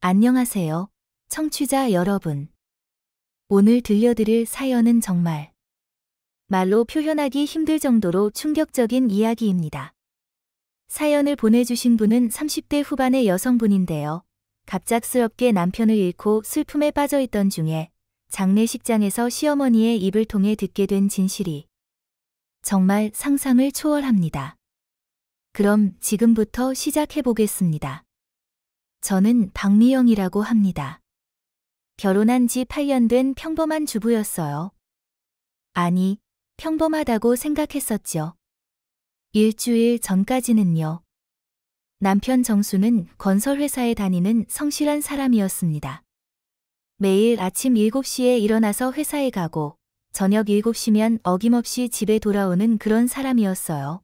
안녕하세요, 청취자 여러분. 오늘 들려드릴 사연은 정말 말로 표현하기 힘들 정도로 충격적인 이야기입니다. 사연을 보내주신 분은 30대 후반의 여성분인데요. 갑작스럽게 남편을 잃고 슬픔에 빠져있던 중에 장례식장에서 시어머니의 입을 통해 듣게 된 진실이 정말 상상을 초월합니다. 그럼 지금부터 시작해보겠습니다. 저는 박미영이라고 합니다. 결혼한 지 8년 된 평범한 주부였어요. 아니, 평범하다고 생각했었죠. 일주일 전까지는요. 남편 정수는 건설회사에 다니는 성실한 사람이었습니다. 매일 아침 7시에 일어나서 회사에 가고 저녁 7시면 어김없이 집에 돌아오는 그런 사람이었어요.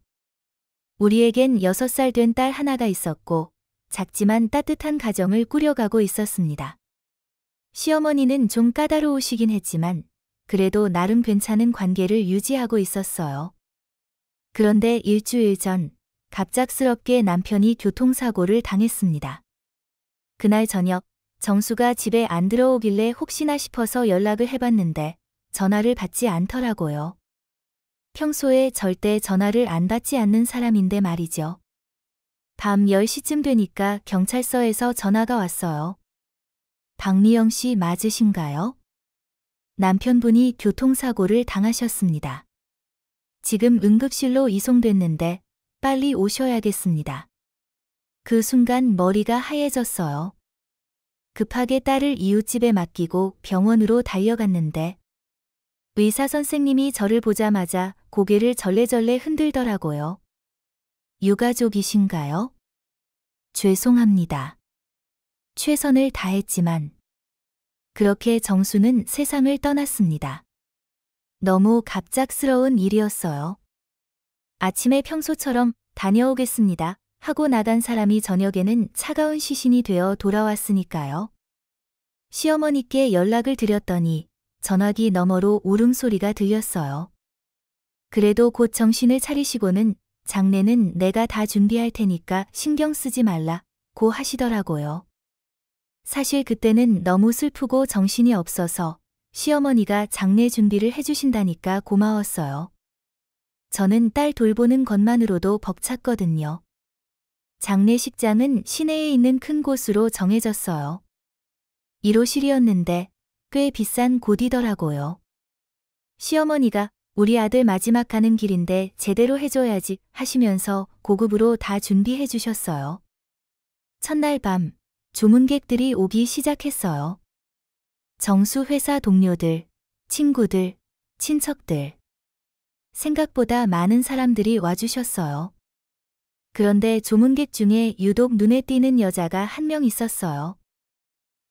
우리에겐 6살 된 딸 하나가 있었고 작지만 따뜻한 가정을 꾸려가고 있었습니다. 시어머니는 좀 까다로우시긴 했지만 그래도 나름 괜찮은 관계를 유지하고 있었어요. 그런데 일주일 전 갑작스럽게 남편이 교통사고를 당했습니다. 그날 저녁 정수가 집에 안 들어오길래 혹시나 싶어서 연락을 해봤는데 전화를 받지 않더라고요. 평소에 절대 전화를 안 받지 않는 사람인데 말이죠. 밤 10시쯤 되니까 경찰서에서 전화가 왔어요. 박미영 씨 맞으신가요? 남편분이 교통사고를 당하셨습니다. 지금 응급실로 이송됐는데 빨리 오셔야겠습니다. 그 순간 머리가 하얘졌어요. 급하게 딸을 이웃집에 맡기고 병원으로 달려갔는데 의사 선생님이 저를 보자마자 고개를 절레절레 흔들더라고요. 유가족이신가요? 죄송합니다. 최선을 다했지만 그렇게 정수는 세상을 떠났습니다. 너무 갑작스러운 일이었어요. 아침에 평소처럼 다녀오겠습니다 하고 나간 사람이 저녁에는 차가운 시신이 되어 돌아왔으니까요. 시어머니께 연락을 드렸더니 전화기 너머로 울음소리가 들렸어요. 그래도 곧 정신을 차리시고는 장례는 내가 다 준비할 테니까 신경 쓰지 말라고 하시더라고요. 사실 그때는 너무 슬프고 정신이 없어서 시어머니가 장례 준비를 해주신다니까 고마웠어요. 저는 딸 돌보는 것만으로도 벅찼거든요. 장례식장은 시내에 있는 큰 곳으로 정해졌어요. 1호실이었는데 꽤 비싼 곳이더라고요. 시어머니가 우리 아들 마지막 가는 길인데 제대로 해줘야지 하시면서 고급으로 다 준비해 주셨어요. 첫날 밤 조문객들이 오기 시작했어요. 정수 회사 동료들, 친구들, 친척들. 생각보다 많은 사람들이 와주셨어요. 그런데 조문객 중에 유독 눈에 띄는 여자가 한 명 있었어요.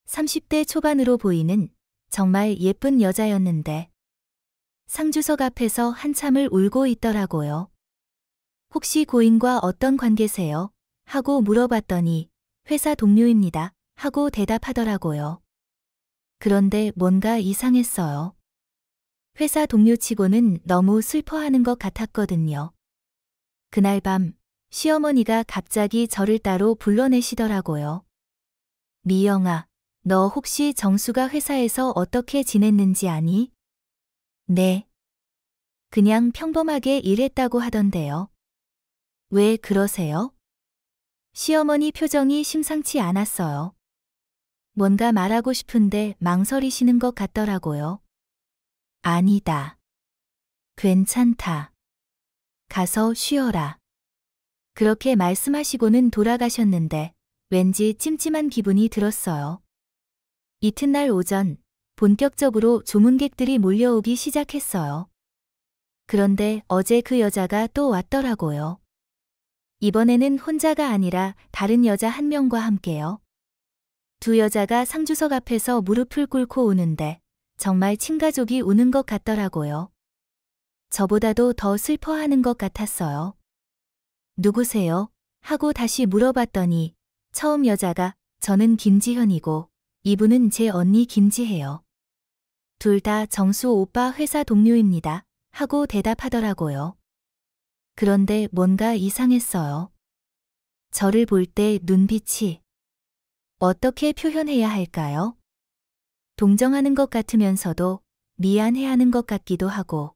30대 초반으로 보이는 정말 예쁜 여자였는데 상주석 앞에서 한참을 울고 있더라고요. 혹시 고인과 어떤 관계세요? 하고 물어봤더니 회사 동료입니다 하고 대답하더라고요. 그런데 뭔가 이상했어요. 회사 동료치고는 너무 슬퍼하는 것 같았거든요. 그날 밤 시어머니가 갑자기 저를 따로 불러내시더라고요. 미영아, 너 혹시 정수가 회사에서 어떻게 지냈는지 아니? 네. 그냥 평범하게 일했다고 하던데요. 왜 그러세요? 시어머니 표정이 심상치 않았어요. 뭔가 말하고 싶은데 망설이시는 것 같더라고요. 아니다. 괜찮다. 가서 쉬어라. 그렇게 말씀하시고는 돌아가셨는데 왠지 찜찜한 기분이 들었어요. 이튿날 오전 본격적으로 조문객들이 몰려오기 시작했어요. 그런데 어제 그 여자가 또 왔더라고요. 이번에는 혼자가 아니라 다른 여자 한 명과 함께요. 두 여자가 상주석 앞에서 무릎을 꿇고 우는데 정말 친가족이 우는 것 같더라고요. 저보다도 더 슬퍼하는 것 같았어요. 누구세요? 하고 다시 물어봤더니 처음 여자가 저는 김지현이고 이분은 제 언니 김지혜요. 둘 다 정수 오빠 회사 동료입니다 하고 대답하더라고요. 그런데 뭔가 이상했어요. 저를 볼 때 눈빛이 어떻게 표현해야 할까요? 동정하는 것 같으면서도 미안해하는 것 같기도 하고.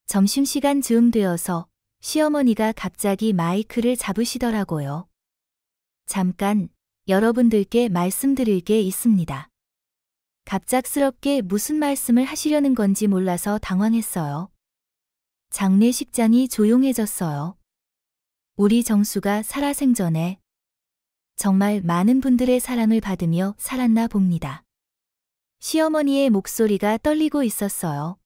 점심시간 즈음 되어서 시어머니가 갑자기 마이크를 잡으시더라고요. 잠깐 여러분들께 말씀드릴 게 있습니다. 갑작스럽게 무슨 말씀을 하시려는 건지 몰라서 당황했어요. 장례식장이 조용해졌어요. 우리 정수가 살아생전에 정말 많은 분들의 사랑을 받으며 살았나 봅니다. 시어머니의 목소리가 떨리고 있었어요.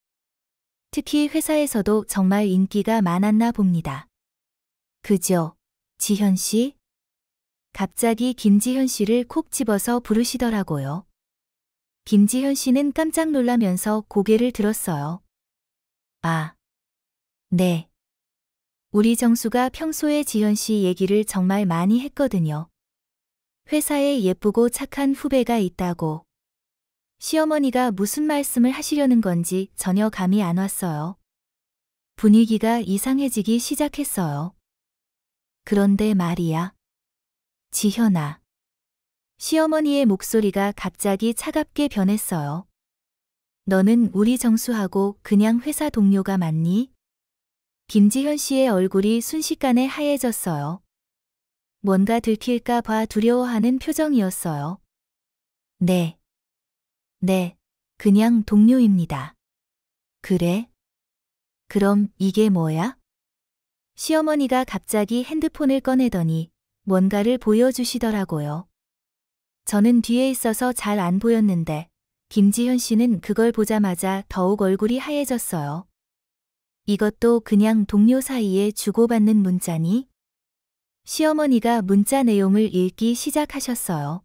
특히 회사에서도 정말 인기가 많았나 봅니다. 그죠, 지현 씨? 갑자기 김지현 씨를 콕 집어서 부르시더라고요. 김지현 씨는 깜짝 놀라면서 고개를 들었어요. 아, 네. 우리 정수가 평소에 지현 씨 얘기를 정말 많이 했거든요. 회사에 예쁘고 착한 후배가 있다고. 시어머니가 무슨 말씀을 하시려는 건지 전혀 감이 안 왔어요. 분위기가 이상해지기 시작했어요. 그런데 말이야. 지현아. 시어머니의 목소리가 갑자기 차갑게 변했어요. 너는 우리 정수하고 그냥 회사 동료가 맞니? 김지현 씨의 얼굴이 순식간에 하얘졌어요. 뭔가 들킬까 봐 두려워하는 표정이었어요. 네. 네, 그냥 동료입니다. 그래? 그럼 이게 뭐야? 시어머니가 갑자기 핸드폰을 꺼내더니 뭔가를 보여주시더라고요. 저는 뒤에 있어서 잘 안 보였는데 김지현 씨는 그걸 보자마자 더욱 얼굴이 하얘졌어요. 이것도 그냥 동료 사이에 주고받는 문자니? 시어머니가 문자 내용을 읽기 시작하셨어요.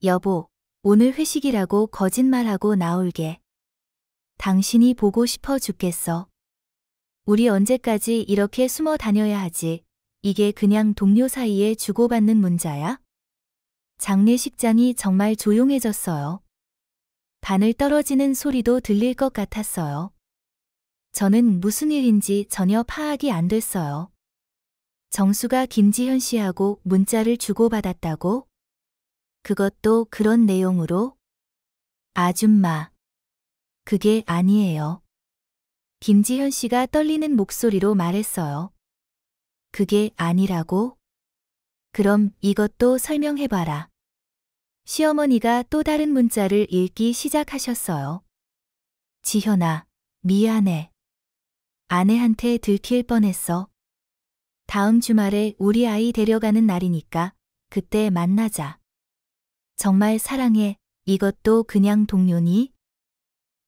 여보, 오늘 회식이라고 거짓말하고 나올게. 당신이 보고 싶어 죽겠어. 우리 언제까지 이렇게 숨어 다녀야 하지? 이게 그냥 동료 사이에 주고받는 문자야? 장례식장이 정말 조용해졌어요. 바늘 떨어지는 소리도 들릴 것 같았어요. 저는 무슨 일인지 전혀 파악이 안 됐어요. 정수가 김지현 씨하고 문자를 주고받았다고? 그것도 그런 내용으로? 아줌마. 그게 아니에요. 김지현 씨가 떨리는 목소리로 말했어요. 그게 아니라고? 그럼 이것도 설명해봐라. 시어머니가 또 다른 문자를 읽기 시작하셨어요. 지현아, 미안해. 아내한테 들킬 뻔했어. 다음 주말에 우리 아이 데려가는 날이니까 그때 만나자. 정말 사랑해. 이것도 그냥 동료니?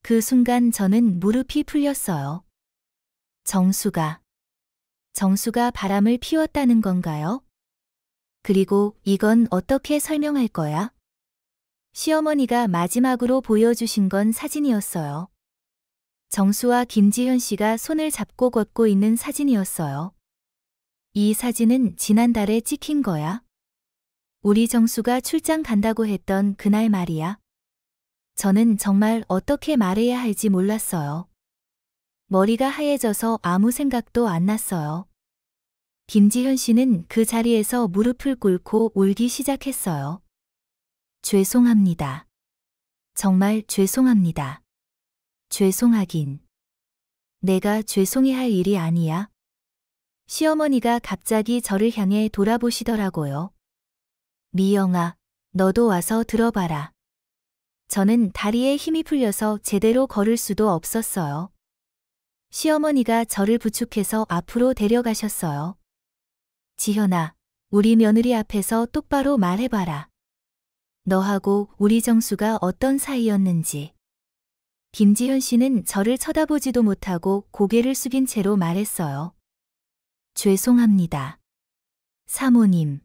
그 순간 저는 무릎이 풀렸어요. 정수가 바람을 피웠다는 건가요? 그리고 이건 어떻게 설명할 거야? 시어머니가 마지막으로 보여주신 건 사진이었어요. 정수와 김지현 씨가 손을 잡고 걷고 있는 사진이었어요. 이 사진은 지난달에 찍힌 거야. 우리 정수가 출장 간다고 했던 그날 말이야. 저는 정말 어떻게 말해야 할지 몰랐어요. 머리가 하얘져서 아무 생각도 안 났어요. 김지현 씨는 그 자리에서 무릎을 꿇고 울기 시작했어요. 죄송합니다. 정말 죄송합니다. 죄송하긴. 내가 죄송해할 일이 아니야. 시어머니가 갑자기 저를 향해 돌아보시더라고요. 미영아, 너도 와서 들어봐라. 저는 다리에 힘이 풀려서 제대로 걸을 수도 없었어요. 시어머니가 저를 부축해서 앞으로 데려가셨어요. 지현아, 우리 며느리 앞에서 똑바로 말해봐라. 너하고 우리 정수가 어떤 사이였는지. 김지현 씨는 저를 쳐다보지도 못하고 고개를 숙인 채로 말했어요. 죄송합니다. 사모님.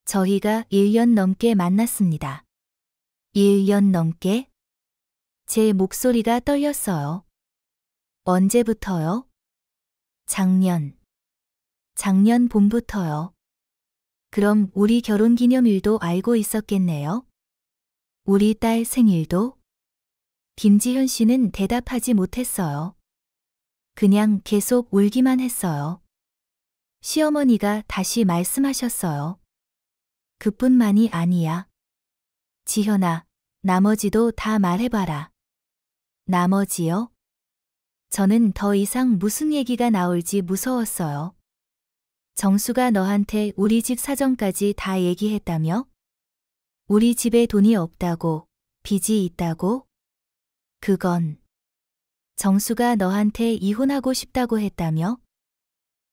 저희가 1년 넘게 만났습니다. 1년 넘게? 제 목소리가 떨렸어요. 언제부터요? 작년 봄부터요. 그럼 우리 결혼기념일도 알고 있었겠네요? 우리 딸 생일도? 김지현 씨는 대답하지 못했어요. 그냥 계속 울기만 했어요. 시어머니가 다시 말씀하셨어요. 그뿐만이 아니야. 지현아, 나머지도 다 말해봐라. 나머지요? 저는 더 이상 무슨 얘기가 나올지 무서웠어요. 정수가 너한테 우리 집 사정까지 다 얘기했다며? 우리 집에 돈이 없다고, 빚이 있다고? 그건 정수가 너한테 이혼하고 싶다고 했다며?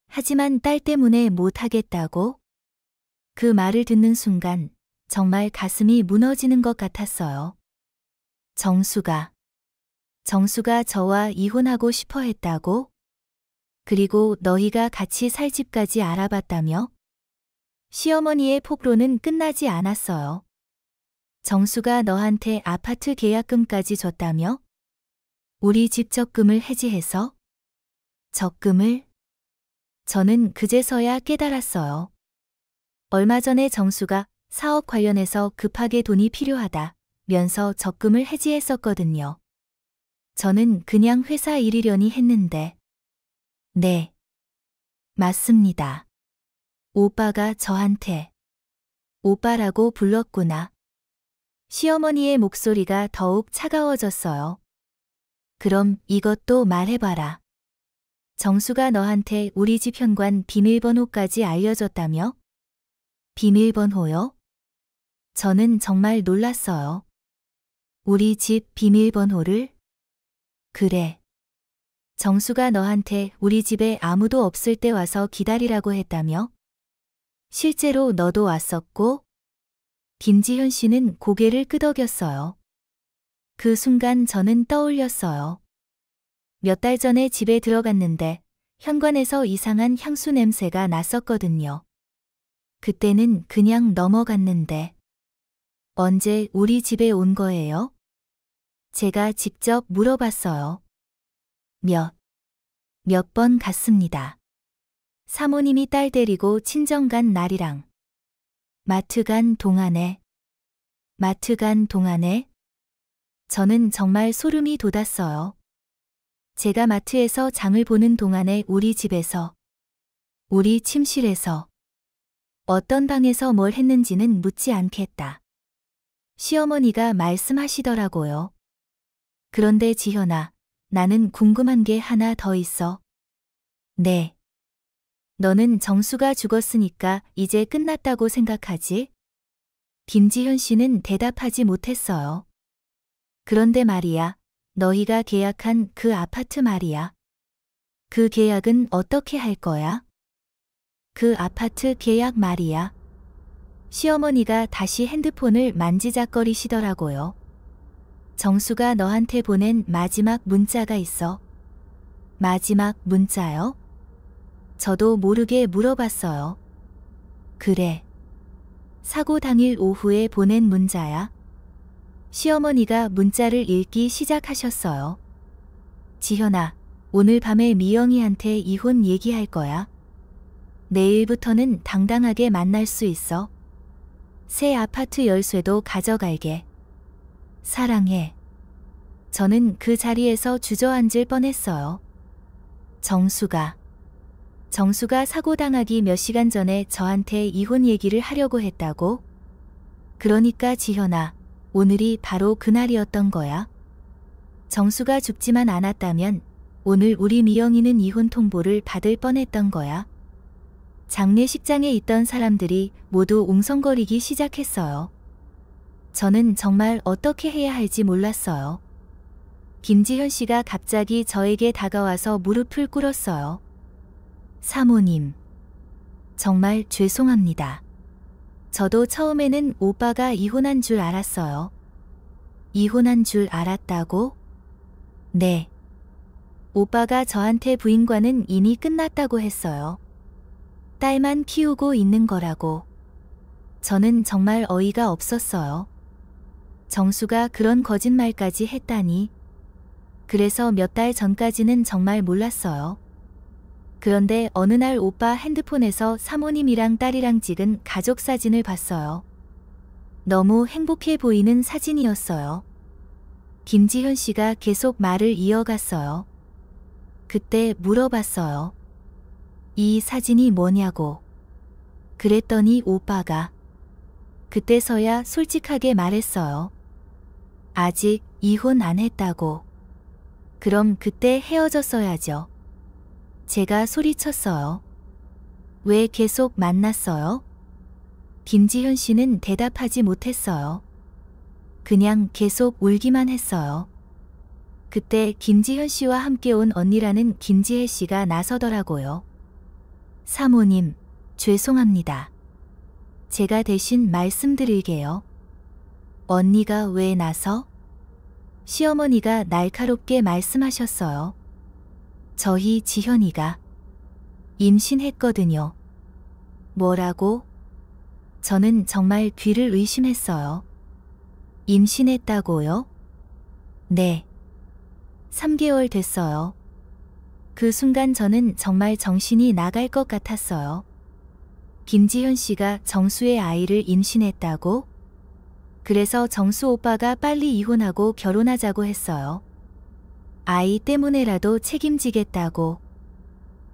하지만 딸 때문에 못하겠다고? 그 말을 듣는 순간 정말 가슴이 무너지는 것 같았어요. 정수가 저와 이혼하고 싶어 했다고? 그리고 너희가 같이 살 집까지 알아봤다며? 시어머니의 폭로는 끝나지 않았어요. 정수가 너한테 아파트 계약금까지 줬다며? 우리 집 적금을 해지해서? 적금을? 저는 그제서야 깨달았어요. 얼마 전에 정수가 사업 관련해서 급하게 돈이 필요하다면서 적금을 해지했었거든요. 저는 그냥 회사 일이려니 했는데. 네. 맞습니다. 오빠가 저한테 오빠라고 불렀구나. 시어머니의 목소리가 더욱 차가워졌어요. 그럼 이것도 말해봐라. 정수가 너한테 우리 집 현관 비밀번호까지 알려줬다며? 비밀번호요? 저는 정말 놀랐어요. 우리 집 비밀번호를? 그래. 정수가 너한테 우리 집에 아무도 없을 때 와서 기다리라고 했다며? 실제로 너도 왔었고? 김지현 씨는 고개를 끄덕였어요. 그 순간 저는 떠올렸어요. 몇 달 전에 집에 들어갔는데 현관에서 이상한 향수 냄새가 났었거든요. 그때는 그냥 넘어갔는데. 언제 우리 집에 온 거예요? 제가 직접 물어봤어요. 몇 번 갔습니다. 사모님이 딸 데리고 친정 간 날이랑. 마트 간 동안에. 저는 정말 소름이 돋았어요. 제가 마트에서 장을 보는 동안에 우리 집에서, 우리 침실에서, 어떤 방에서 뭘 했는지는 묻지 않겠다. 시어머니가 말씀하시더라고요. 그런데 지현아, 나는 궁금한 게 하나 더 있어. 네. 너는 정수가 죽었으니까 이제 끝났다고 생각하지? 김지현 씨는 대답하지 못했어요. 그런데 말이야, 너희가 계약한 그 아파트 말이야. 그 계약은 어떻게 할 거야? 그 아파트 계약 말이야. 시어머니가 다시 핸드폰을 만지작거리시더라고요. 정수가 너한테 보낸 마지막 문자가 있어. 마지막 문자요? 저도 모르게 물어봤어요. 그래. 사고 당일 오후에 보낸 문자야. 시어머니가 문자를 읽기 시작하셨어요. 지현아, 오늘 밤에 미영이한테 이혼 얘기할 거야. 내일부터는 당당하게 만날 수 있어. 새 아파트 열쇠도 가져갈게. 사랑해. 저는 그 자리에서 주저앉을 뻔했어요. 정수가 사고당하기 몇 시간 전에 저한테 이혼 얘기를 하려고 했다고? 그러니까 지현아, 오늘이 바로 그날이었던 거야. 정수가 죽지만 않았다면 오늘 우리 미영이는 이혼 통보를 받을 뻔했던 거야. 장례식장에 있던 사람들이 모두 웅성거리기 시작했어요. 저는 정말 어떻게 해야 할지 몰랐어요. 김지현 씨가 갑자기 저에게 다가와서 무릎을 꿇었어요. 사모님, 정말 죄송합니다. 저도 처음에는 오빠가 이혼한 줄 알았어요. 이혼한 줄 알았다고? 네. 오빠가 저한테 부인과는 이미 끝났다고 했어요. 딸만 키우고 있는 거라고. 저는 정말 어이가 없었어요. 정수가 그런 거짓말까지 했다니. 그래서 몇 달 전까지는 정말 몰랐어요. 그런데 어느 날 오빠 핸드폰에서 사모님이랑 딸이랑 찍은 가족 사진을 봤어요. 너무 행복해 보이는 사진이었어요. 김지현 씨가 계속 말을 이어갔어요. 그때 물어봤어요. 이 사진이 뭐냐고. 그랬더니 오빠가 그때서야 솔직하게 말했어요. 아직 이혼 안 했다고. 그럼 그때 헤어졌어야죠. 제가 소리쳤어요. 왜 계속 만났어요? 김지현 씨는 대답하지 못했어요. 그냥 계속 울기만 했어요. 그때 김지현 씨와 함께 온 언니라는 김지혜 씨가 나서더라고요. 사모님, 죄송합니다. 제가 대신 말씀드릴게요. 언니가 왜 나서? 시어머니가 날카롭게 말씀하셨어요. 저희 지현이가 임신했거든요. 뭐라고? 저는 정말 귀를 의심했어요. 임신했다고요? 네. 3개월 됐어요. 그 순간 저는 정말 정신이 나갈 것 같았어요. 김지현 씨가 정수의 아이를 임신했다고? 그래서 정수 오빠가 빨리 이혼하고 결혼하자고 했어요. 아이 때문에라도 책임지겠다고.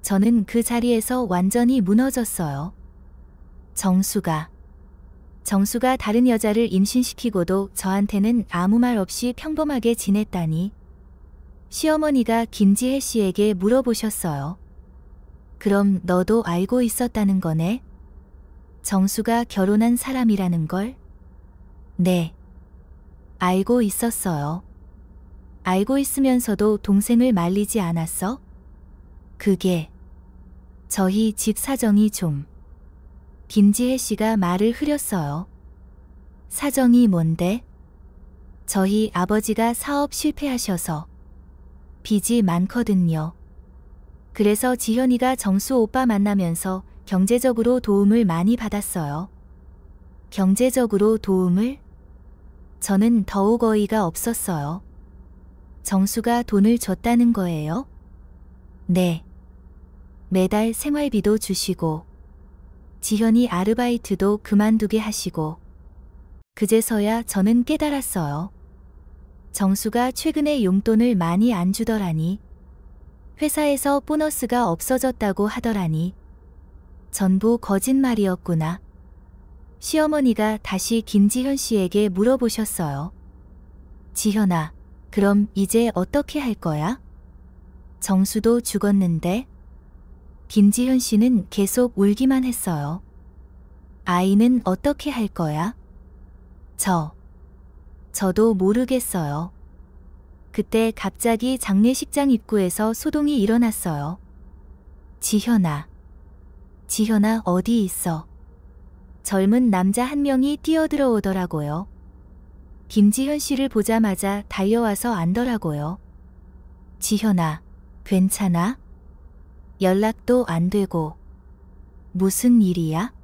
저는 그 자리에서 완전히 무너졌어요. 정수가 다른 여자를 임신시키고도 저한테는 아무 말 없이 평범하게 지냈다니. 시어머니가 김지혜 씨에게 물어보셨어요. 그럼 너도 알고 있었다는 거네? 정수가 결혼한 사람이라는 걸? 네. 알고 있었어요. 알고 있으면서도 동생을 말리지 않았어? 그게 저희 집 사정이 좀. 김지혜 씨가 말을 흐렸어요. 사정이 뭔데? 저희 아버지가 사업 실패하셔서 빚이 많거든요. 그래서 지현이가 정수 오빠 만나면서 경제적으로 도움을 많이 받았어요. 경제적으로 도움을? 저는 더욱 어이가 없었어요. 정수가 돈을 줬다는 거예요? 네. 매달 생활비도 주시고, 지현이 아르바이트도 그만두게 하시고, 그제서야 저는 깨달았어요. 정수가 최근에 용돈을 많이 안 주더라니. 회사에서 보너스가 없어졌다고 하더라니. 전부 거짓말이었구나. 시어머니가 다시 김지현 씨에게 물어보셨어요. 지현아, 그럼 이제 어떻게 할 거야? 정수도 죽었는데? 김지현 씨는 계속 울기만 했어요. 아이는 어떻게 할 거야? 저도 모르겠어요. 그때 갑자기 장례식장 입구에서 소동이 일어났어요. 지현아 어디 있어? 젊은 남자 한 명이 뛰어들어오더라고요. 김지현 씨를 보자마자 달려와서 안더라고요. 지현아, 괜찮아? 연락도 안 되고. 무슨 일이야?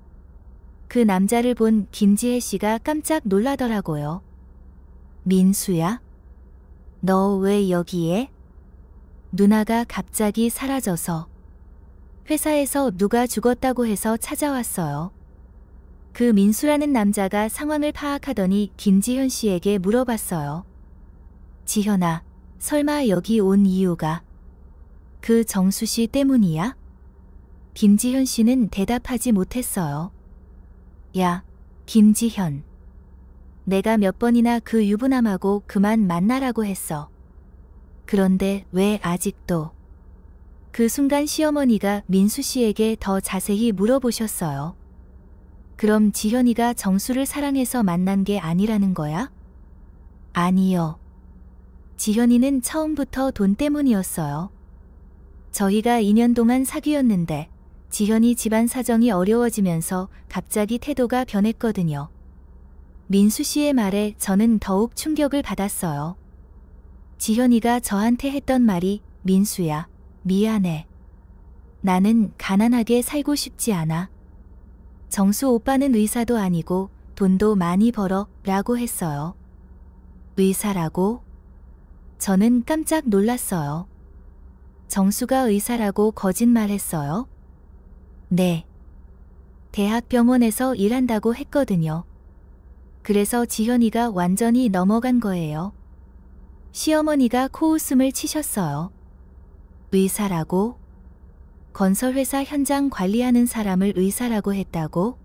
그 남자를 본 김지혜 씨가 깜짝 놀라더라고요. 민수야? 너 왜 여기에? 누나가 갑자기 사라져서 회사에서 누가 죽었다고 해서 찾아왔어요. 그 민수라는 남자가 상황을 파악하더니 김지현 씨에게 물어봤어요. 지현아, 설마 여기 온 이유가 그 정수 씨 때문이야? 김지현 씨는 대답하지 못했어요. 야, 김지현. 내가 몇 번이나 그 유부남하고 그만 만나라고 했어. 그런데 왜 아직도? 그 순간 시어머니가 민수 씨에게 더 자세히 물어보셨어요. 그럼 지현이가 정수를 사랑해서 만난 게 아니라는 거야? 아니요. 지현이는 처음부터 돈 때문이었어요. 저희가 2년 동안 사귀었는데 지현이 집안 사정이 어려워지면서 갑자기 태도가 변했거든요. 민수 씨의 말에 저는 더욱 충격을 받았어요. 지현이가 저한테 했던 말이 민수야, 미안해. 나는 가난하게 살고 싶지 않아. 정수 오빠는 의사도 아니고 돈도 많이 벌어 라고 했어요. 의사라고? 저는 깜짝 놀랐어요. 정수가 의사라고 거짓말했어요? 네. 대학병원에서 일한다고 했거든요. 그래서 지현이가 완전히 넘어간 거예요. 시어머니가 코웃음을 치셨어요. 의사라고? 건설회사 현장 관리하는 사람을 의사라고 했다고?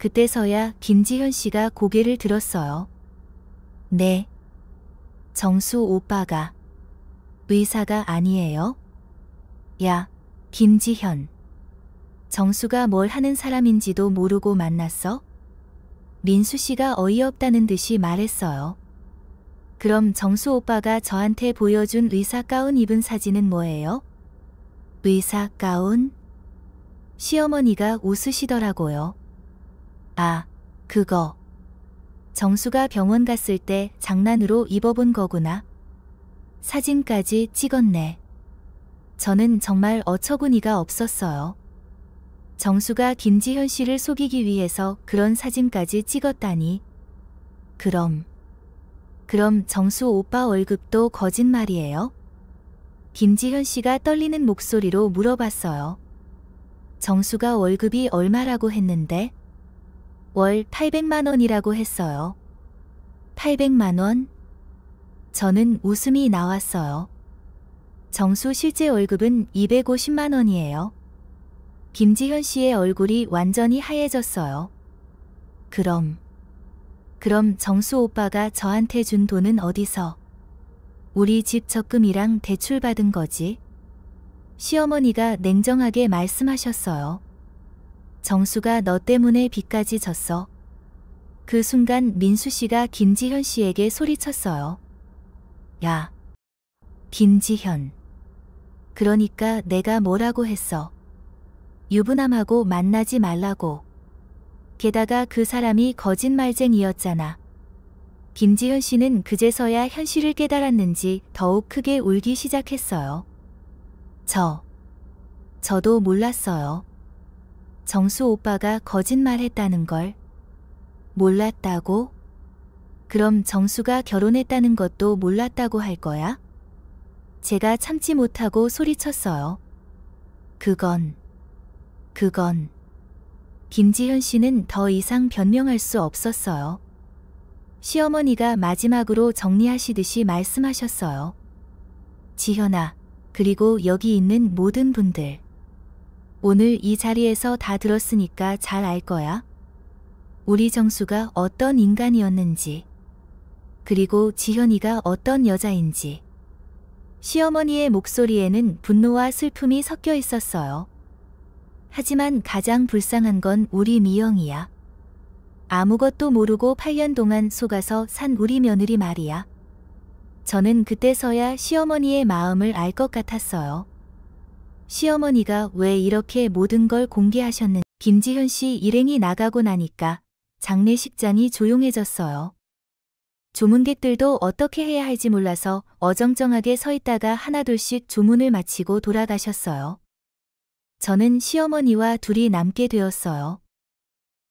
그때서야 김지현 씨가 고개를 들었어요. 네. 정수 오빠가 의사가 아니에요? 야, 김지현. 정수가 뭘 하는 사람인지도 모르고 만났어? 민수 씨가 어이없다는 듯이 말했어요. 그럼 정수 오빠가 저한테 보여준 의사 가운 입은 사진은 뭐예요? 의사 가운? 시어머니가 웃으시더라고요. 아, 그거. 정수가 병원 갔을 때 장난으로 입어본 거구나. 사진까지 찍었네. 저는 정말 어처구니가 없었어요. 정수가 김지현 씨를 속이기 위해서 그런 사진까지 찍었다니. 그럼 정수 오빠 월급도 거짓말이에요? 김지현 씨가 떨리는 목소리로 물어봤어요. 정수가 월급이 얼마라고 했는데? 월 800만 원이라고 했어요. 800만 원? 저는 웃음이 나왔어요. 정수 실제 월급은 250만 원이에요. 김지현 씨의 얼굴이 완전히 하얘졌어요. 그럼 정수 오빠가 저한테 준 돈은 어디서? 우리 집 적금이랑 대출 받은 거지? 시어머니가 냉정하게 말씀하셨어요. 정수가 너 때문에 빚까지 졌어. 그 순간 민수 씨가 김지현 씨에게 소리쳤어요. 야, 김지현. 그러니까 내가 뭐라고 했어? 유부남하고 만나지 말라고. 게다가 그 사람이 거짓말쟁이였잖아. 김지현 씨는 그제서야 현실을 깨달았는지 더욱 크게 울기 시작했어요. 저도 몰랐어요. 정수 오빠가 거짓말했다는 걸. 몰랐다고? 그럼 정수가 결혼했다는 것도 몰랐다고 할 거야? 제가 참지 못하고 소리쳤어요. 그건. 김지현 씨는 더 이상 변명할 수 없었어요. 시어머니가 마지막으로 정리하시듯이 말씀하셨어요. 지현아, 그리고 여기 있는 모든 분들. 오늘 이 자리에서 다 들었으니까 잘 알 거야. 우리 정수가 어떤 인간이었는지. 그리고 지현이가 어떤 여자인지. 시어머니의 목소리에는 분노와 슬픔이 섞여 있었어요. 하지만 가장 불쌍한 건 우리 미영이야. 아무것도 모르고 8년 동안 속아서 산 우리 며느리 말이야. 저는 그때서야 시어머니의 마음을 알 것 같았어요. 시어머니가 왜 이렇게 모든 걸 공개하셨는지. 김지현 씨 일행이 나가고 나니까 장례식장이 조용해졌어요. 조문객들도 어떻게 해야 할지 몰라서 어정쩡하게 서 있다가 하나둘씩 조문을 마치고 돌아가셨어요. 저는 시어머니와 둘이 남게 되었어요.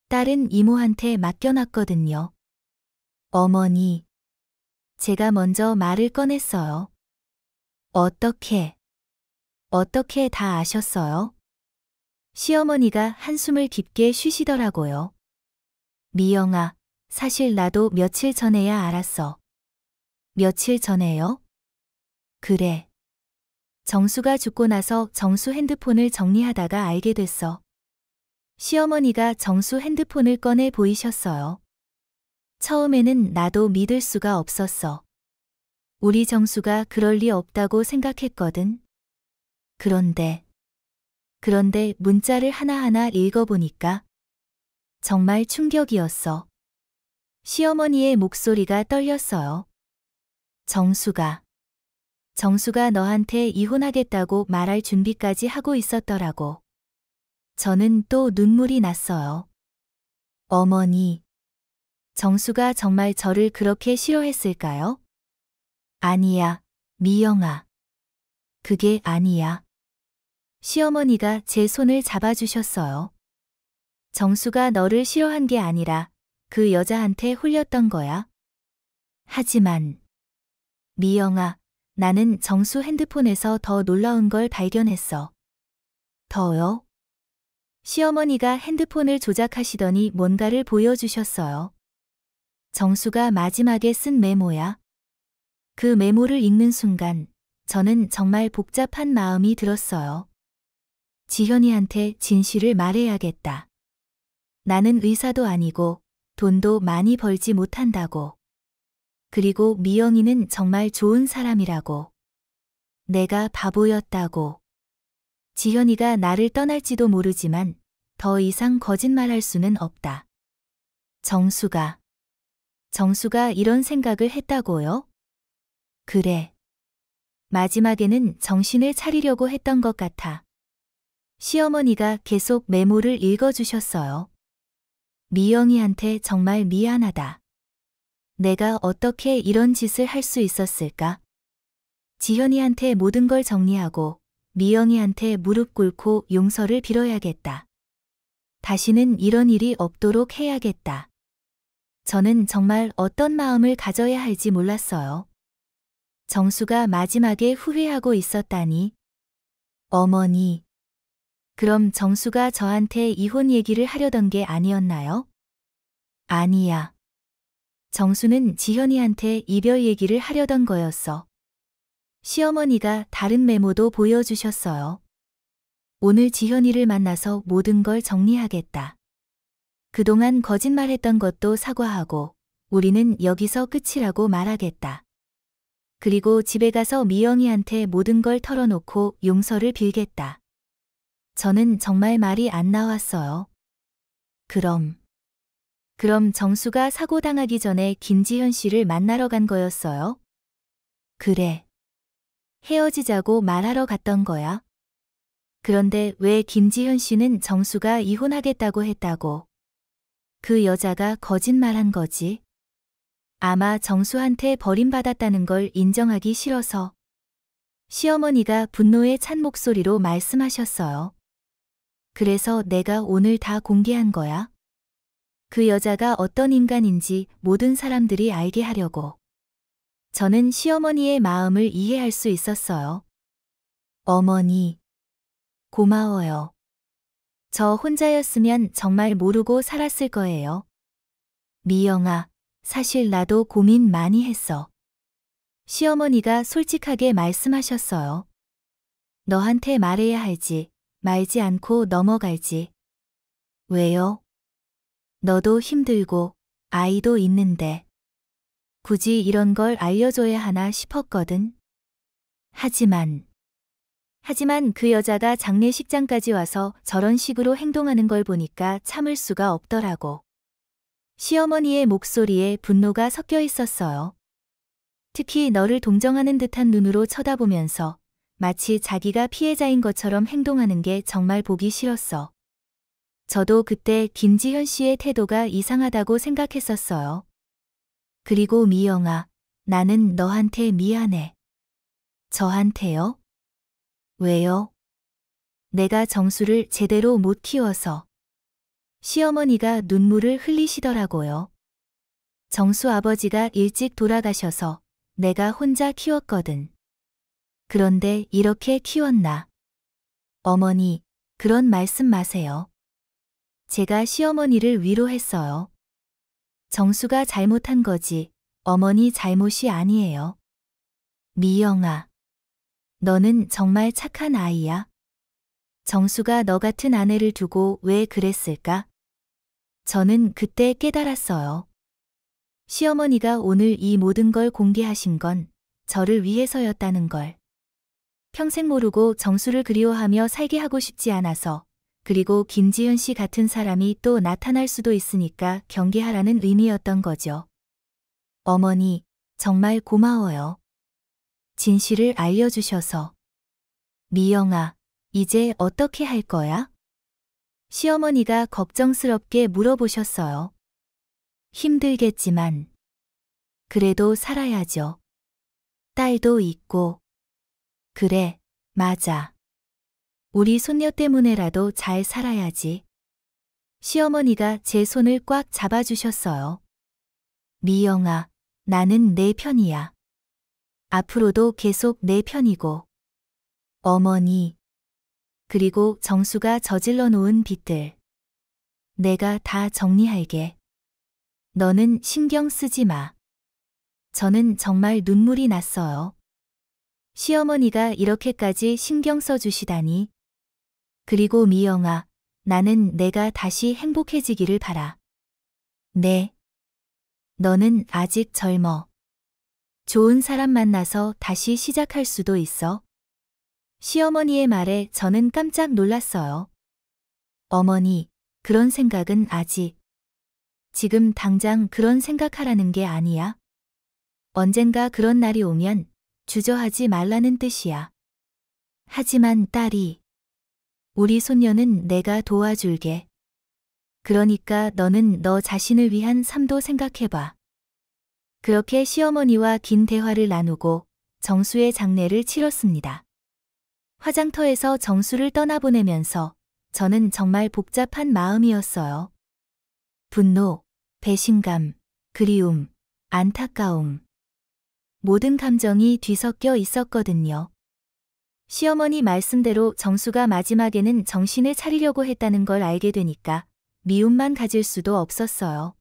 딸은 이모한테 맡겨놨거든요. 어머니. 제가 먼저 말을 꺼냈어요. 어떻게 다 아셨어요? 시어머니가 한숨을 깊게 쉬시더라고요. 미영아, 사실 나도 며칠 전에야 알았어. 며칠 전에요? 그래. 정수가 죽고 나서 정수 핸드폰을 정리하다가 알게 됐어. 시어머니가 정수 핸드폰을 꺼내 보이셨어요. 처음에는 나도 믿을 수가 없었어. 우리 정수가 그럴 리 없다고 생각했거든. 그런데 문자를 하나하나 읽어보니까 정말 충격이었어. 시어머니의 목소리가 떨렸어요. 정수가 너한테 이혼하겠다고 말할 준비까지 하고 있었더라고. 저는 또 눈물이 났어요. 어머니, 정수가 정말 저를 그렇게 싫어했을까요? 아니야, 미영아. 그게 아니야. 시어머니가 제 손을 잡아주셨어요. 정수가 너를 싫어한 게 아니라 그 여자한테 홀렸던 거야. 하지만 미영아, 나는 정수 핸드폰에서 더 놀라운 걸 발견했어. 더요? 시어머니가 핸드폰을 조작하시더니 뭔가를 보여주셨어요. 정수가 마지막에 쓴 메모야. 그 메모를 읽는 순간 저는 정말 복잡한 마음이 들었어요. 지현이한테 진실을 말해야겠다. 나는 의사도 아니고 돈도 많이 벌지 못한다고. 그리고 미영이는 정말 좋은 사람이라고. 내가 바보였다고. 지현이가 나를 떠날지도 모르지만 더 이상 거짓말할 수는 없다. 정수가 이런 생각을 했다고요? 그래. 마지막에는 정신을 차리려고 했던 것 같아. 시어머니가 계속 메모를 읽어주셨어요. 미영이한테 정말 미안하다. 내가 어떻게 이런 짓을 할 수 있었을까? 지현이한테 모든 걸 정리하고 미영이한테 무릎 꿇고 용서를 빌어야겠다. 다시는 이런 일이 없도록 해야겠다. 저는 정말 어떤 마음을 가져야 할지 몰랐어요. 정수가 마지막에 후회하고 있었다니. 어머니. 그럼 정수가 저한테 이혼 얘기를 하려던 게 아니었나요? 아니야. 정수는 지현이한테 이별 얘기를 하려던 거였어. 시어머니가 다른 메모도 보여주셨어요. 오늘 지현이를 만나서 모든 걸 정리하겠다. 그동안 거짓말했던 것도 사과하고 우리는 여기서 끝이라고 말하겠다. 그리고 집에 가서 미영이한테 모든 걸 털어놓고 용서를 빌겠다. 저는 정말 말이 안 나왔어요. 그럼 정수가 사고당하기 전에 김지현 씨를 만나러 간 거였어요? 그래. 헤어지자고 말하러 갔던 거야. 그런데 왜 김지현 씨는 정수가 이혼하겠다고 했다고? 그 여자가 거짓말한 거지. 아마 정수한테 버림받았다는 걸 인정하기 싫어서. 시어머니가 분노에 찬 목소리로 말씀하셨어요. 그래서 내가 오늘 다 공개한 거야. 그 여자가 어떤 인간인지 모든 사람들이 알게 하려고. 저는 시어머니의 마음을 이해할 수 있었어요. 어머니, 고마워요. 저 혼자였으면 정말 모르고 살았을 거예요. 미영아, 사실 나도 고민 많이 했어. 시어머니가 솔직하게 말씀하셨어요. 너한테 말해야 할지, 말지 않고 넘어갈지. 왜요? 너도 힘들고, 아이도 있는데. 굳이 이런 걸 알려줘야 하나 싶었거든. 하지만 그 여자가 장례식장까지 와서 저런 식으로 행동하는 걸 보니까 참을 수가 없더라고. 시어머니의 목소리에 분노가 섞여 있었어요. 특히 너를 동정하는 듯한 눈으로 쳐다보면서 마치 자기가 피해자인 것처럼 행동하는 게 정말 보기 싫었어. 저도 그때 김지현 씨의 태도가 이상하다고 생각했었어요. 그리고 미영아, 나는 너한테 미안해. 저한테요? 왜요? 내가 정수를 제대로 못 키워서. 시어머니가 눈물을 흘리시더라고요. 정수 아버지가 일찍 돌아가셔서 내가 혼자 키웠거든. 그런데 이렇게 키웠나? 어머니, 그런 말씀 마세요. 제가 시어머니를 위로했어요. 정수가 잘못한 거지, 어머니 잘못이 아니에요. 미영아, 너는 정말 착한 아이야. 정수가 너 같은 아내를 두고 왜 그랬을까? 저는 그때 깨달았어요. 시어머니가 오늘 이 모든 걸 공개하신 건 저를 위해서였다는 걸. 평생 모르고 정수를 그리워하며 살게 하고 싶지 않아서, 그리고 김지현 씨 같은 사람이 또 나타날 수도 있으니까 경계하라는 의미였던 거죠. 어머니, 정말 고마워요. 진실을 알려주셔서. 미영아, 이제 어떻게 할 거야? 시어머니가 걱정스럽게 물어보셨어요. 힘들겠지만 그래도 살아야죠. 딸도 있고. 그래, 맞아. 우리 손녀 때문에라도 잘 살아야지. 시어머니가 제 손을 꽉 잡아주셨어요. 미영아, 나는 내 편이야. 앞으로도 계속 내 편이고. 어머니. 그리고 정수가 저질러 놓은 빚들. 내가 다 정리할게. 너는 신경 쓰지 마. 저는 정말 눈물이 났어요. 시어머니가 이렇게까지 신경 써주시다니. 그리고 미영아, 나는 내가 다시 행복해지기를 바라. 네. 너는 아직 젊어. 좋은 사람 만나서 다시 시작할 수도 있어. 시어머니의 말에 저는 깜짝 놀랐어요. 어머니, 그런 생각은 아직. 지금 당장 그런 생각하라는 게 아니야. 언젠가 그런 날이 오면 주저하지 말라는 뜻이야. 하지만 딸이, 우리 손녀는 내가 도와줄게. 그러니까 너는 너 자신을 위한 삶도 생각해봐. 그렇게 시어머니와 긴 대화를 나누고 정수의 장례를 치렀습니다. 화장터에서 정수를 떠나보내면서 저는 정말 복잡한 마음이었어요. 분노, 배신감, 그리움, 안타까움. 모든 감정이 뒤섞여 있었거든요. 시어머니 말씀대로 정수가 마지막에는 정신을 차리려고 했다는 걸 알게 되니까 미움만 가질 수도 없었어요.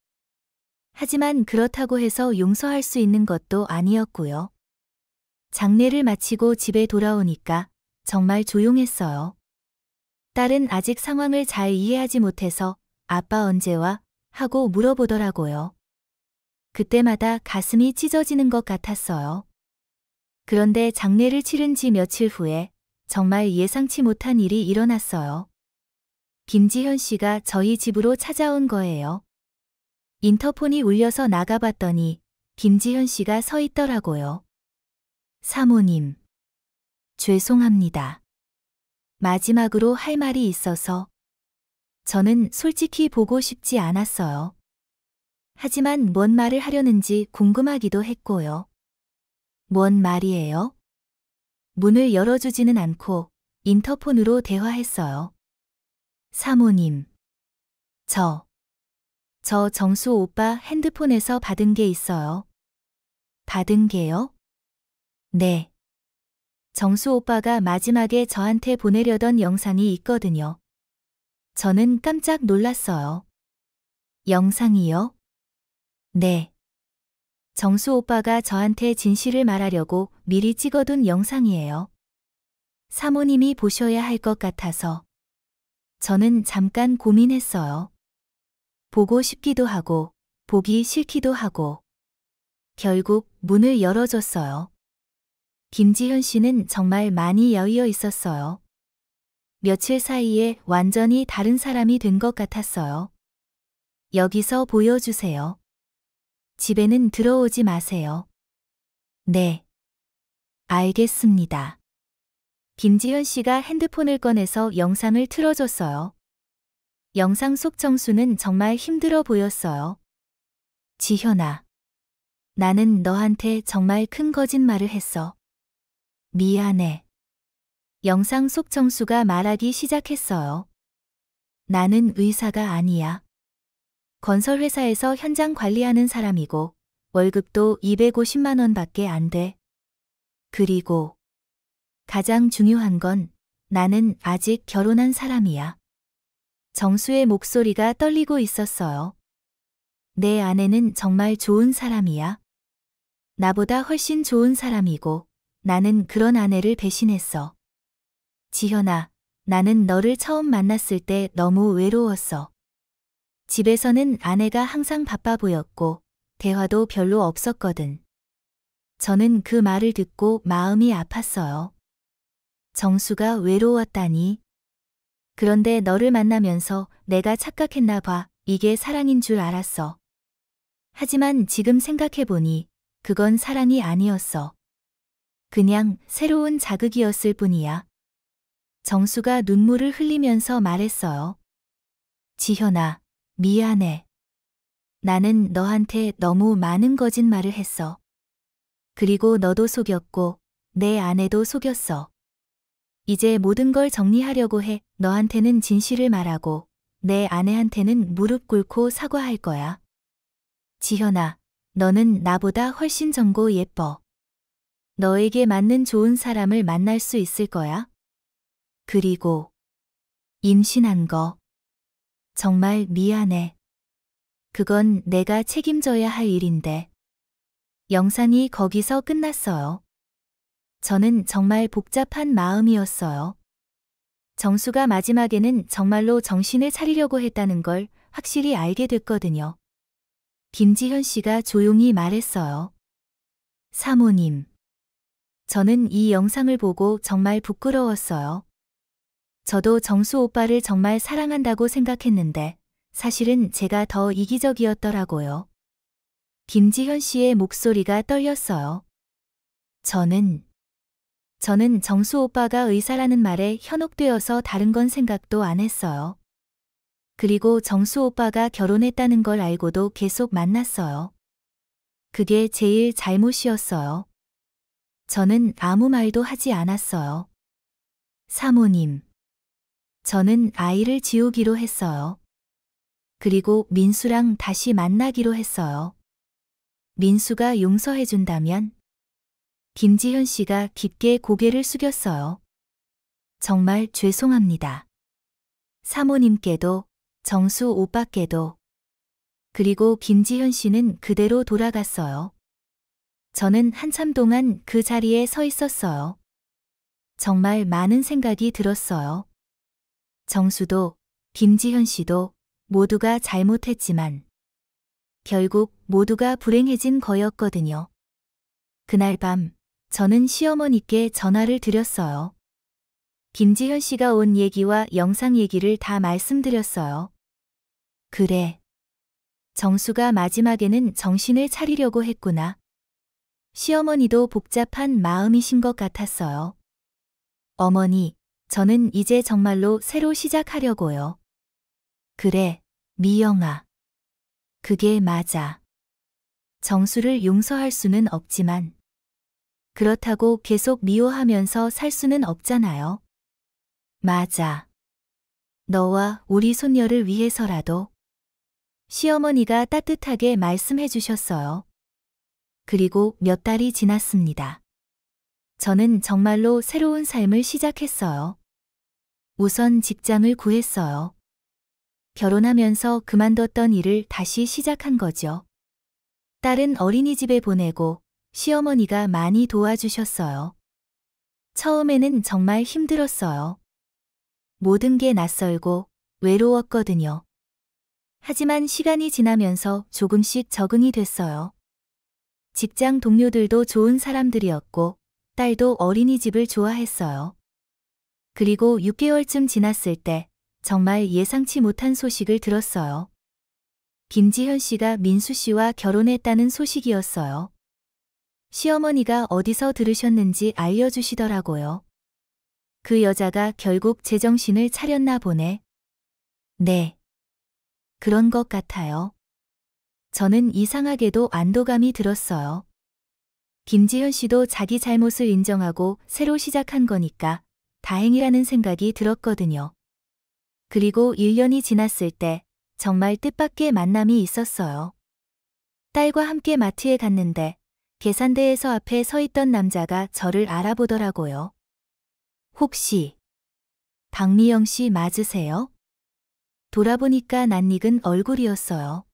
하지만 그렇다고 해서 용서할 수 있는 것도 아니었고요. 장례를 마치고 집에 돌아오니까 정말 조용했어요. 딸은 아직 상황을 잘 이해하지 못해서 아빠 언제 와? 하고 물어보더라고요. 그때마다 가슴이 찢어지는 것 같았어요. 그런데 장례를 치른 지 며칠 후에 정말 예상치 못한 일이 일어났어요. 김지현 씨가 저희 집으로 찾아온 거예요. 인터폰이 울려서 나가봤더니 김지현 씨가 서 있더라고요. 사모님. 죄송합니다. 마지막으로 할 말이 있어서. 저는 솔직히 보고 싶지 않았어요. 하지만 뭔 말을 하려는지 궁금하기도 했고요. 뭔 말이에요? 문을 열어주지는 않고 인터폰으로 대화했어요. 사모님. 저 정수 오빠 핸드폰에서 받은 게 있어요. 받은 게요? 네. 정수 오빠가 마지막에 저한테 보내려던 영상이 있거든요. 저는 깜짝 놀랐어요. 영상이요? 네. 정수 오빠가 저한테 진실을 말하려고 미리 찍어둔 영상이에요. 사모님이 보셔야 할 것 같아서. 저는 잠깐 고민했어요. 보고 싶기도 하고, 보기 싫기도 하고. 결국 문을 열어줬어요. 김지현 씨는 정말 많이 여의어 있었어요. 며칠 사이에 완전히 다른 사람이 된 것 같았어요. 여기서 보여주세요. 집에는 들어오지 마세요. 네. 알겠습니다. 김지현 씨가 핸드폰을 꺼내서 영상을 틀어줬어요. 영상 속 정수는 정말 힘들어 보였어요. 지현아. 나는 너한테 정말 큰 거짓말을 했어. 미안해. 영상 속 정수가 말하기 시작했어요. 나는 의사가 아니야. 건설회사에서 현장 관리하는 사람이고 월급도 250만 원밖에 안 돼. 그리고 가장 중요한 건 나는 아직 결혼한 사람이야. 정수의 목소리가 떨리고 있었어요. 내 아내는 정말 좋은 사람이야. 나보다 훨씬 좋은 사람이고 나는 그런 아내를 배신했어. 지현아, 나는 너를 처음 만났을 때 너무 외로웠어. 집에서는 아내가 항상 바빠 보였고 대화도 별로 없었거든. 저는 그 말을 듣고 마음이 아팠어요. 정수가 외로웠다니. 그런데 너를 만나면서 내가 착각했나 봐. 이게 사랑인 줄 알았어. 하지만 지금 생각해보니 그건 사랑이 아니었어. 그냥 새로운 자극이었을 뿐이야. 정수가 눈물을 흘리면서 말했어요. 지현아, 미안해. 나는 너한테 너무 많은 거짓말을 했어. 그리고 너도 속였고 내 아내도 속였어. 이제 모든 걸 정리하려고 해. 너한테는 진실을 말하고 내 아내한테는 무릎 꿇고 사과할 거야. 지현아, 너는 나보다 훨씬 젊고 예뻐. 너에게 맞는 좋은 사람을 만날 수 있을 거야. 그리고 임신한 거. 정말 미안해. 그건 내가 책임져야 할 일인데. 영상이 거기서 끝났어요. 저는 정말 복잡한 마음이었어요. 정수가 마지막에는 정말로 정신을 차리려고 했다는 걸 확실히 알게 됐거든요. 김지현 씨가 조용히 말했어요. 사모님. 저는 이 영상을 보고 정말 부끄러웠어요. 저도 정수 오빠를 정말 사랑한다고 생각했는데 사실은 제가 더 이기적이었더라고요. 김지현 씨의 목소리가 떨렸어요. 저는 정수 오빠가 의사라는 말에 현혹되어서 다른 건 생각도 안 했어요. 그리고 정수 오빠가 결혼했다는 걸 알고도 계속 만났어요. 그게 제일 잘못이었어요. 저는 아무 말도 하지 않았어요. 사모님. 저는 아이를 지우기로 했어요. 그리고 민수랑 다시 만나기로 했어요. 민수가 용서해준다면? 김지현 씨가 깊게 고개를 숙였어요. 정말 죄송합니다. 사모님께도, 정수 오빠께도. 그리고 김지현 씨는 그대로 돌아갔어요. 저는 한참 동안 그 자리에 서 있었어요. 정말 많은 생각이 들었어요. 정수도, 김지현 씨도 모두가 잘못했지만 결국 모두가 불행해진 거였거든요. 그날 밤 저는 시어머니께 전화를 드렸어요. 김지현 씨가 온 얘기와 영상 얘기를 다 말씀드렸어요. 그래. 정수가 마지막에는 정신을 차리려고 했구나. 시어머니도 복잡한 마음이신 것 같았어요. 어머니, 저는 이제 정말로 새로 시작하려고요. 그래, 미영아. 그게 맞아. 정수를 용서할 수는 없지만 그렇다고 계속 미워하면서 살 수는 없잖아요. 맞아. 너와 우리 손녀를 위해서라도. 시어머니가 따뜻하게 말씀해 주셨어요. 그리고 몇 달이 지났습니다. 저는 정말로 새로운 삶을 시작했어요. 우선 직장을 구했어요. 결혼하면서 그만뒀던 일을 다시 시작한 거죠. 딸은 어린이집에 보내고 시어머니가 많이 도와주셨어요. 처음에는 정말 힘들었어요. 모든 게 낯설고 외로웠거든요. 하지만 시간이 지나면서 조금씩 적응이 됐어요. 직장 동료들도 좋은 사람들이었고 딸도 어린이집을 좋아했어요. 그리고 6개월쯤 지났을 때 정말 예상치 못한 소식을 들었어요. 김지현 씨가 민수 씨와 결혼했다는 소식이었어요. 시어머니가 어디서 들으셨는지 알려주시더라고요. 그 여자가 결국 제정신을 차렸나 보네. 네. 그런 것 같아요. 저는 이상하게도 안도감이 들었어요. 김지현 씨도 자기 잘못을 인정하고 새로 시작한 거니까 다행이라는 생각이 들었거든요. 그리고 1년이 지났을 때 정말 뜻밖의 만남이 있었어요. 딸과 함께 마트에 갔는데 계산대에서 앞에 서 있던 남자가 저를 알아보더라고요. 혹시 박미영 씨 맞으세요? 돌아보니까 낯익은 얼굴이었어요.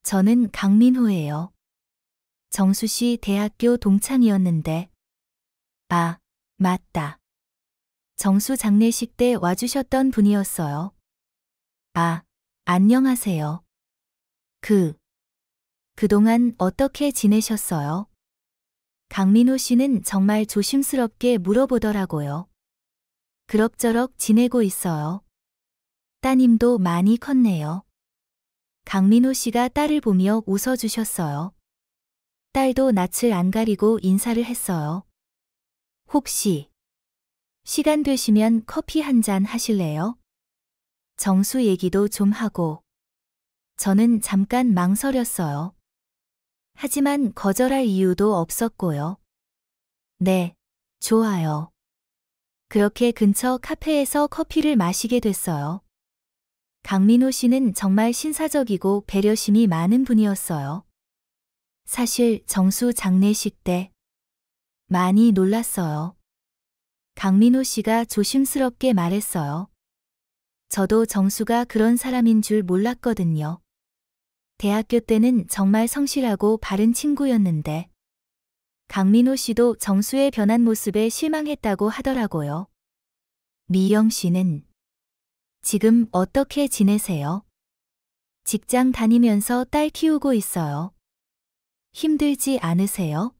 저는 강민호예요. 정수 씨 대학교 동창이었는데. 아, 맞다. 정수 장례식 때 와주셨던 분이었어요. 아, 안녕하세요. 그동안 어떻게 지내셨어요? 강민호 씨는 정말 조심스럽게 물어보더라고요. 그럭저럭 지내고 있어요. 따님도 많이 컸네요. 강민호 씨가 딸을 보며 웃어주셨어요. 딸도 낯을 안 가리고 인사를 했어요. 혹시 시간 되시면 커피 한 잔 하실래요? 정수 얘기도 좀 하고. 저는 잠깐 망설였어요. 하지만 거절할 이유도 없었고요. 네, 좋아요. 그렇게 근처 카페에서 커피를 마시게 됐어요. 강민호 씨는 정말 신사적이고 배려심이 많은 분이었어요. 사실 정수 장례식 때 많이 놀랐어요. 강민호 씨가 조심스럽게 말했어요. 저도 정수가 그런 사람인 줄 몰랐거든요. 대학교 때는 정말 성실하고 바른 친구였는데 강민호 씨도 정수의 변한 모습에 실망했다고 하더라고요. 미영 씨는 지금 어떻게 지내세요? 직장 다니면서 딸 키우고 있어요. 힘들지 않으세요?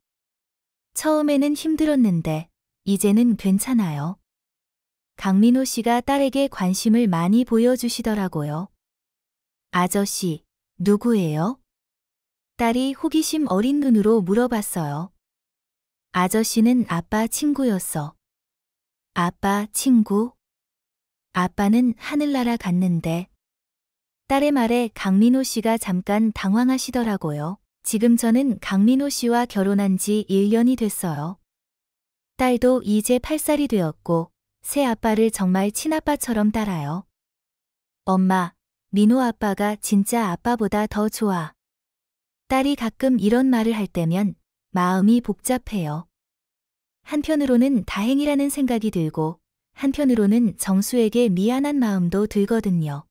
처음에는 힘들었는데 이제는 괜찮아요. 강민호 씨가 딸에게 관심을 많이 보여주시더라고요. 아저씨, 누구예요? 딸이 호기심 어린 눈으로 물어봤어요. 아저씨는 아빠 친구였어. 아빠 친구? 아빠는 하늘나라 갔는데. 딸의 말에 강민호 씨가 잠깐 당황하시더라고요. 지금 저는 강민호 씨와 결혼한 지 1년이 됐어요. 딸도 이제 8살이 되었고 새 아빠를 정말 친아빠처럼 따라요. 엄마, 민호 아빠가 진짜 아빠보다 더 좋아. 딸이 가끔 이런 말을 할 때면 마음이 복잡해요. 한편으로는 다행이라는 생각이 들고 한편으로는 정수에게 미안한 마음도 들거든요.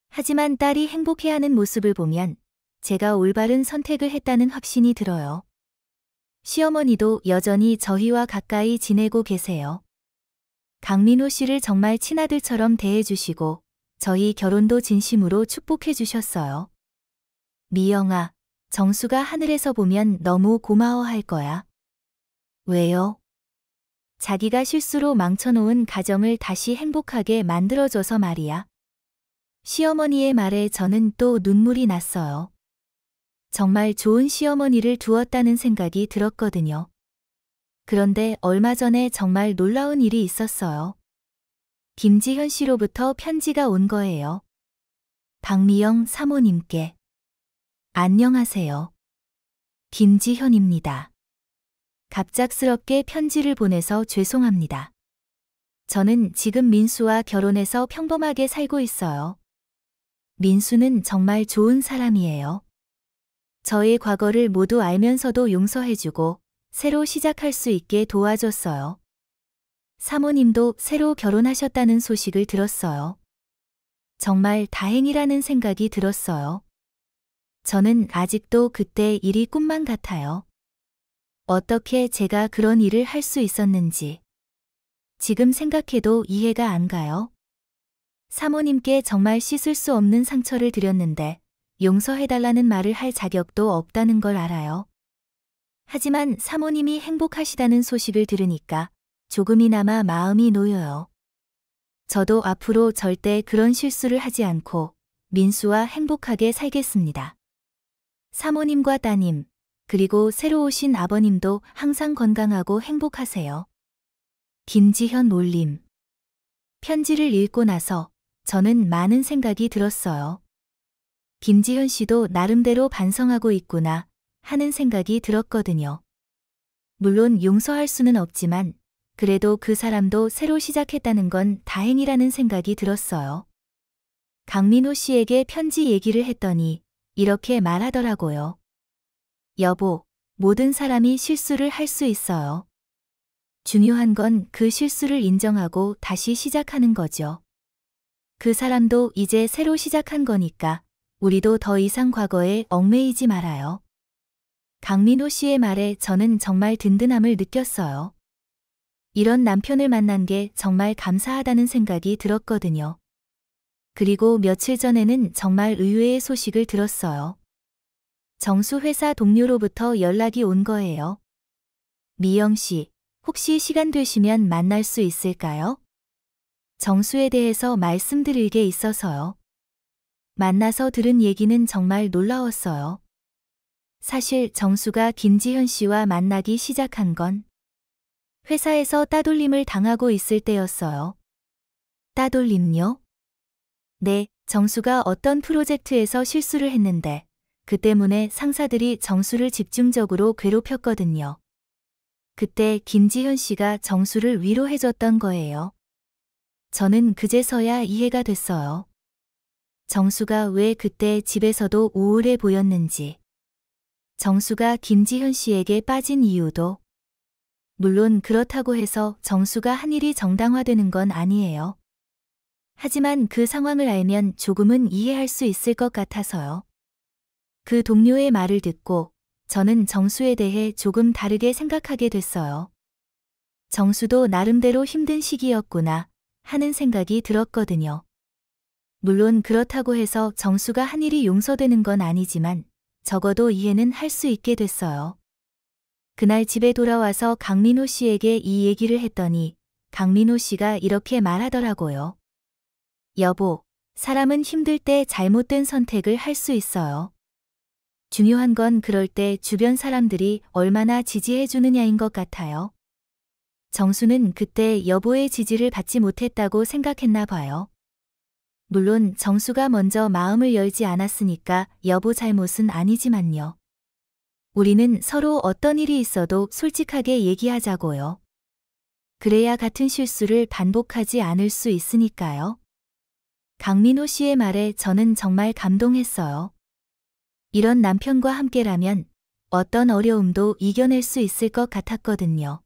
하지만 딸이 행복해하는 모습을 보면 제가 올바른 선택을 했다는 확신이 들어요. 시어머니도 여전히 저희와 가까이 지내고 계세요. 강민호 씨를 정말 친아들처럼 대해주시고 저희 결혼도 진심으로 축복해 주셨어요. 미영아, 정수가 하늘에서 보면 너무 고마워할 거야. 왜요? 자기가 실수로 망쳐놓은 가정을 다시 행복하게 만들어줘서 말이야. 시어머니의 말에 저는 또 눈물이 났어요. 정말 좋은 시어머니를 두었다는 생각이 들었거든요. 그런데 얼마 전에 정말 놀라운 일이 있었어요. 김지현 씨로부터 편지가 온 거예요. 박미영 사모님께. 안녕하세요. 김지현입니다. 갑작스럽게 편지를 보내서 죄송합니다. 저는 지금 민수와 결혼해서 평범하게 살고 있어요. 민수는 정말 좋은 사람이에요. 저의 과거를 모두 알면서도 용서해주고 새로 시작할 수 있게 도와줬어요. 사모님도 새로 결혼하셨다는 소식을 들었어요. 정말 다행이라는 생각이 들었어요. 저는 아직도 그때 일이 꿈만 같아요. 어떻게 제가 그런 일을 할 수 있었는지. 지금 생각해도 이해가 안 가요. 사모님께 정말 씻을 수 없는 상처를 드렸는데 용서해달라는 말을 할 자격도 없다는 걸 알아요. 하지만 사모님이 행복하시다는 소식을 들으니까 조금이나마 마음이 놓여요. 저도 앞으로 절대 그런 실수를 하지 않고 민수와 행복하게 살겠습니다. 사모님과 따님, 그리고 새로 오신 아버님도 항상 건강하고 행복하세요. 김지현 올림. 편지를 읽고 나서 저는 많은 생각이 들었어요. 김지현 씨도 나름대로 반성하고 있구나 하는 생각이 들었거든요. 물론 용서할 수는 없지만 그래도 그 사람도 새로 시작했다는 건 다행이라는 생각이 들었어요. 강민호 씨에게 편지 얘기를 했더니 이렇게 말하더라고요. 여보, 모든 사람이 실수를 할 수 있어요. 중요한 건 그 실수를 인정하고 다시 시작하는 거죠. 그 사람도 이제 새로 시작한 거니까 우리도 더 이상 과거에 얽매이지 말아요. 강민호 씨의 말에 저는 정말 든든함을 느꼈어요. 이런 남편을 만난 게 정말 감사하다는 생각이 들었거든요. 그리고 며칠 전에는 정말 의외의 소식을 들었어요. 정수 회사 동료로부터 연락이 온 거예요. 미영 씨, 혹시 시간 되시면 만날 수 있을까요? 정수에 대해서 말씀드릴 게 있어서요. 만나서 들은 얘기는 정말 놀라웠어요. 사실 정수가 김지현 씨와 만나기 시작한 건 회사에서 따돌림을 당하고 있을 때였어요. 따돌림요? 네, 정수가 어떤 프로젝트에서 실수를 했는데 그 때문에 상사들이 정수를 집중적으로 괴롭혔거든요. 그때 김지현 씨가 정수를 위로해줬던 거예요. 저는 그제서야 이해가 됐어요. 정수가 왜 그때 집에서도 우울해 보였는지. 정수가 김지현 씨에게 빠진 이유도. 물론 그렇다고 해서 정수가 한 일이 정당화되는 건 아니에요. 하지만 그 상황을 알면 조금은 이해할 수 있을 것 같아서요. 그 동료의 말을 듣고 저는 정수에 대해 조금 다르게 생각하게 됐어요. 정수도 나름대로 힘든 시기였구나 하는 생각이 들었거든요. 물론 그렇다고 해서 정수가 한 일이 용서되는 건 아니지만 적어도 이해는 할 수 있게 됐어요. 그날 집에 돌아와서 강민호 씨에게 이 얘기를 했더니 강민호 씨가 이렇게 말하더라고요. 여보, 사람은 힘들 때 잘못된 선택을 할 수 있어요. 중요한 건 그럴 때 주변 사람들이 얼마나 지지해 주느냐인 것 같아요. 정수는 그때 여보의 지지를 받지 못했다고 생각했나 봐요. 물론 정수가 먼저 마음을 열지 않았으니까 여보 잘못은 아니지만요. 우리는 서로 어떤 일이 있어도 솔직하게 얘기하자고요. 그래야 같은 실수를 반복하지 않을 수 있으니까요. 강민호 씨의 말에 저는 정말 감동했어요. 이런 남편과 함께라면 어떤 어려움도 이겨낼 수 있을 것 같았거든요.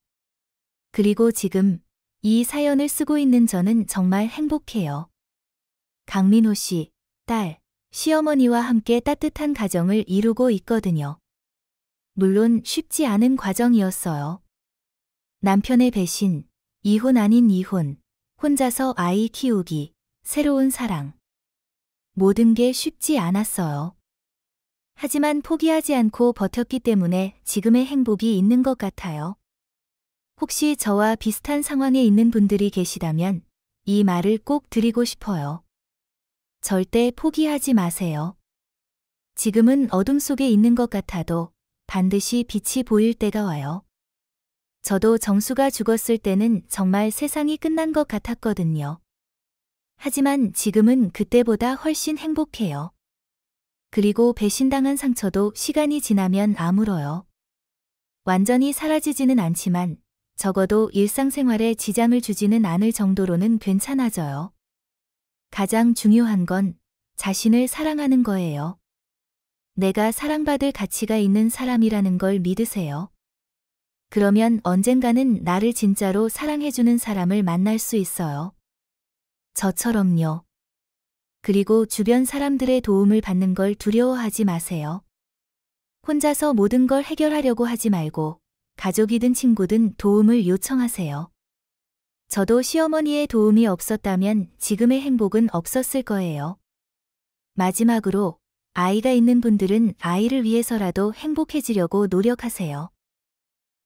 그리고 지금 이 사연을 쓰고 있는 저는 정말 행복해요. 강민호 씨, 딸, 시어머니와 함께 따뜻한 가정을 이루고 있거든요. 물론 쉽지 않은 과정이었어요. 남편의 배신, 이혼 아닌 이혼, 혼자서 아이 키우기, 새로운 사랑. 모든 게 쉽지 않았어요. 하지만 포기하지 않고 버텼기 때문에 지금의 행복이 있는 것 같아요. 혹시 저와 비슷한 상황에 있는 분들이 계시다면 이 말을 꼭 드리고 싶어요. 절대 포기하지 마세요. 지금은 어둠 속에 있는 것 같아도 반드시 빛이 보일 때가 와요. 저도 정수가 죽었을 때는 정말 세상이 끝난 것 같았거든요. 하지만 지금은 그때보다 훨씬 행복해요. 그리고 배신당한 상처도 시간이 지나면 아물어요. 완전히 사라지지는 않지만 적어도 일상생활에 지장을 주지는 않을 정도로는 괜찮아져요. 가장 중요한 건 자신을 사랑하는 거예요. 내가 사랑받을 가치가 있는 사람이라는 걸 믿으세요. 그러면 언젠가는 나를 진짜로 사랑해주는 사람을 만날 수 있어요. 저처럼요. 그리고 주변 사람들의 도움을 받는 걸 두려워하지 마세요. 혼자서 모든 걸 해결하려고 하지 말고 가족이든 친구든 도움을 요청하세요. 저도 시어머니의 도움이 없었다면 지금의 행복은 없었을 거예요. 마지막으로 아이가 있는 분들은 아이를 위해서라도 행복해지려고 노력하세요.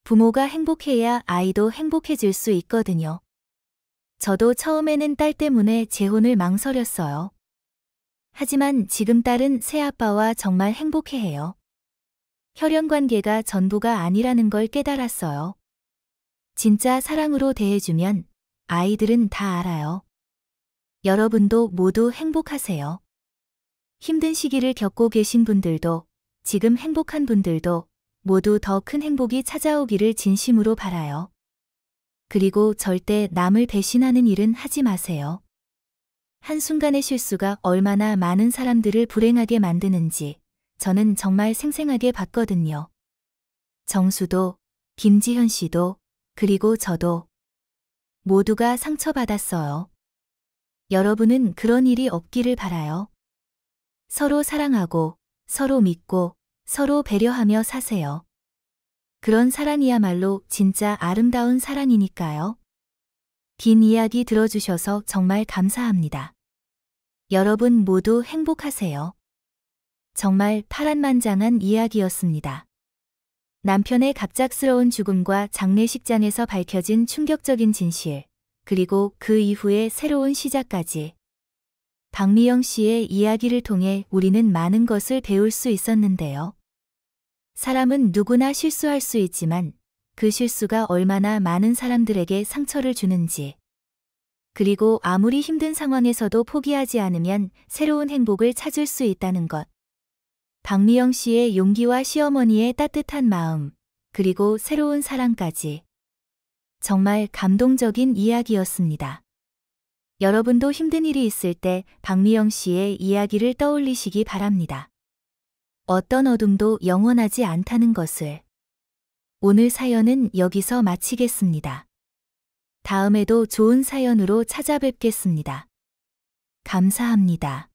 부모가 행복해야 아이도 행복해질 수 있거든요. 저도 처음에는 딸 때문에 재혼을 망설였어요. 하지만 지금 딸은 새아빠와 정말 행복해해요. 혈연관계가 전부가 아니라는 걸 깨달았어요. 진짜 사랑으로 대해주면 아이들은 다 알아요. 여러분도 모두 행복하세요. 힘든 시기를 겪고 계신 분들도 지금 행복한 분들도 모두 더 큰 행복이 찾아오기를 진심으로 바라요. 그리고 절대 남을 배신하는 일은 하지 마세요. 한순간의 실수가 얼마나 많은 사람들을 불행하게 만드는지 저는 정말 생생하게 봤거든요. 정수도, 김지현 씨도, 그리고 저도 모두가 상처받았어요. 여러분은 그런 일이 없기를 바라요. 서로 사랑하고, 서로 믿고, 서로 배려하며 사세요. 그런 사랑이야말로 진짜 아름다운 사랑이니까요. 긴 이야기 들어주셔서 정말 감사합니다. 여러분 모두 행복하세요. 정말 파란만장한 이야기였습니다. 남편의 갑작스러운 죽음과 장례식장에서 밝혀진 충격적인 진실, 그리고 그 이후의 새로운 시작까지. 박미영 씨의 이야기를 통해 우리는 많은 것을 배울 수 있었는데요. 사람은 누구나 실수할 수 있지만 그 실수가 얼마나 많은 사람들에게 상처를 주는지, 그리고 아무리 힘든 상황에서도 포기하지 않으면 새로운 행복을 찾을 수 있다는 것. 박미영 씨의 용기와 시어머니의 따뜻한 마음, 그리고 새로운 사랑까지. 정말 감동적인 이야기였습니다. 여러분도 힘든 일이 있을 때 박미영 씨의 이야기를 떠올리시기 바랍니다. 어떤 어둠도 영원하지 않다는 것을. 오늘 사연은 여기서 마치겠습니다. 다음에도 좋은 사연으로 찾아뵙겠습니다. 감사합니다.